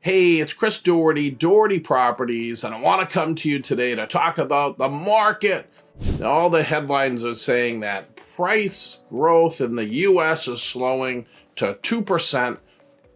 Hey, it's Chris Doherty, Doherty Properties, and I want to come to you today to talk about the market. Now, all the headlines are saying that price growth in the U.S. is slowing to 2%,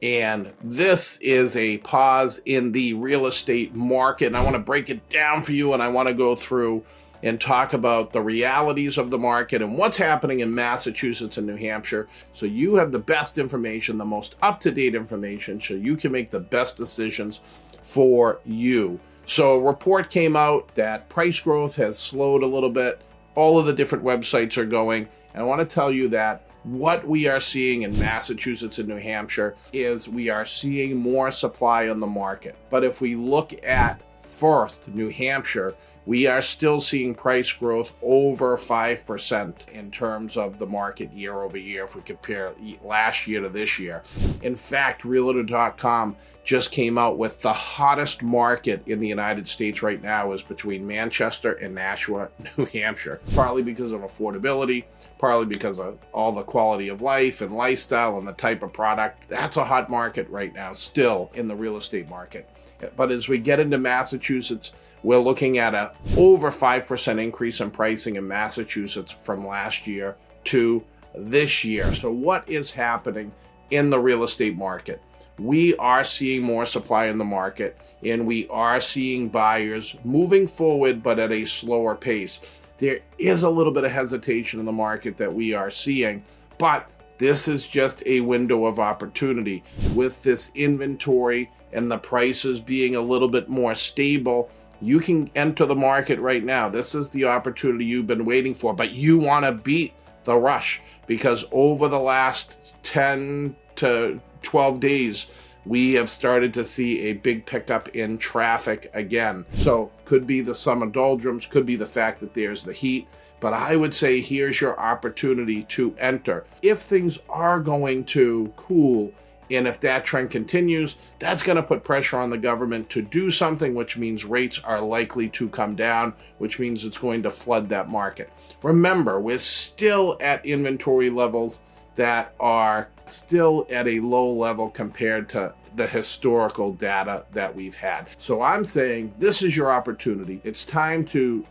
and this is a pause in the real estate market. And I want to break it down for you, and I want to go through and talk about the realities of the market and what's happening in Massachusetts and New Hampshire, so you have the best information, the most up-to-date information, so you can make the best decisions for you. So a report came out that price growth has slowed a little bit. All of the different websites are going, and I want to tell you that what we are seeing in Massachusetts and New Hampshire is we are seeing more supply on the market. But if we look at first New Hampshire, we are still seeing price growth over 5% in terms of the market year over year if we compare last year to this year. In fact, Realtor.com just came out with the hottest market in the United States right now is between Manchester and Nashua, New Hampshire, partly because of affordability, partly because of all the quality of life and lifestyle and the type of product. That's a hot market right now still in the real estate market. But as we get into Massachusetts, we're looking at a over 5% increase in pricing in Massachusetts from last year to this year. So what is happening in the real estate market? We are seeing more supply in the market, and we are seeing buyers moving forward, but at a slower pace. There is a little bit of hesitation in the market that we are seeing, but this is just a window of opportunity with this inventory and the prices being a little bit more stable. You can enter the market right now. This is the opportunity you've been waiting for, but you want to beat the rush because over the last 10 to 12 days, we have started to see a big pickup in traffic again. So could be the summer doldrums, could be the fact that there's the heat, but I would say here's your opportunity to enter. If things are going to cool, and if that trend continues, that's going to put pressure on the government to do something, which means rates are likely to come down, which means it's going to flood that market. Remember, we're still at inventory levels that are still at a low level compared to the historical data that we've had. So I'm saying this is your opportunity. It's time to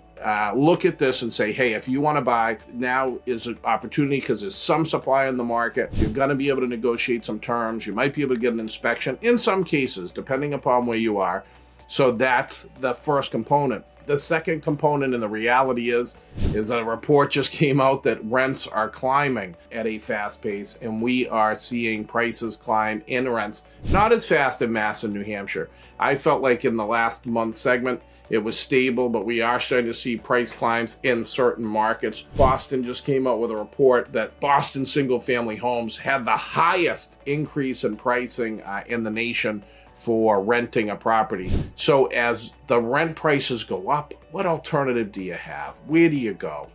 look at this and say, hey, if you want to buy, now is an opportunity because there's some supply in the market. You're going to be able to negotiate some terms. You might be able to get an inspection in some cases, depending upon where you are. So that's the first component. The second component, and the reality is that a report just came out that rents are climbing at a fast pace, and we are seeing prices climb in rents, not as fast in Mass and New Hampshire. I felt like in the last month segment, it was stable, but we are starting to see price climbs in certain markets. Boston just came out with a report that Boston single-family homes had the highest increase in pricing in the nation for renting a property. So as the rent prices go up, what alternative do you have? Where do you go?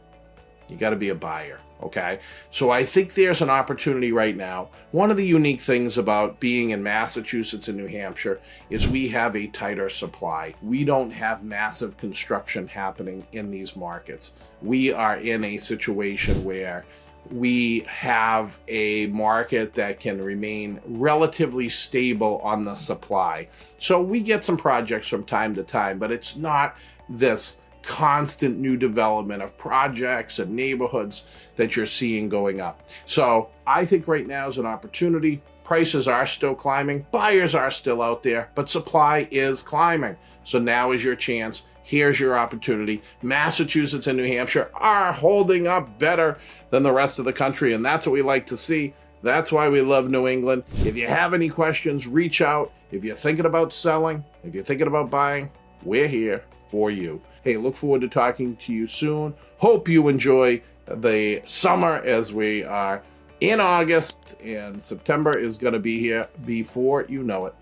You got to be a buyer, okay? So I think there's an opportunity right now. One of the unique things about being in Massachusetts and New Hampshire is we have a tighter supply. We don't have massive construction happening in these markets. We are in a situation where we have a market that can remain relatively stable on the supply. So we get some projects from time to time, but it's not this constant new development of projects and neighborhoods that you're seeing going up. So I think right now is an opportunity. Prices are still climbing, buyers are still out there, but supply is climbing. So now is your chance. Here's your opportunity. Massachusetts and New Hampshire are holding up better than the rest of the country, and that's what we like to see. That's why we love New England. If you have any questions, reach out. If you're thinking about selling, if you're thinking about buying, we're here for you. Hey, look forward to talking to you soon. Hope you enjoy the summer as we are in August, and September is going to be here before you know it.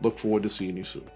Look forward to seeing you soon.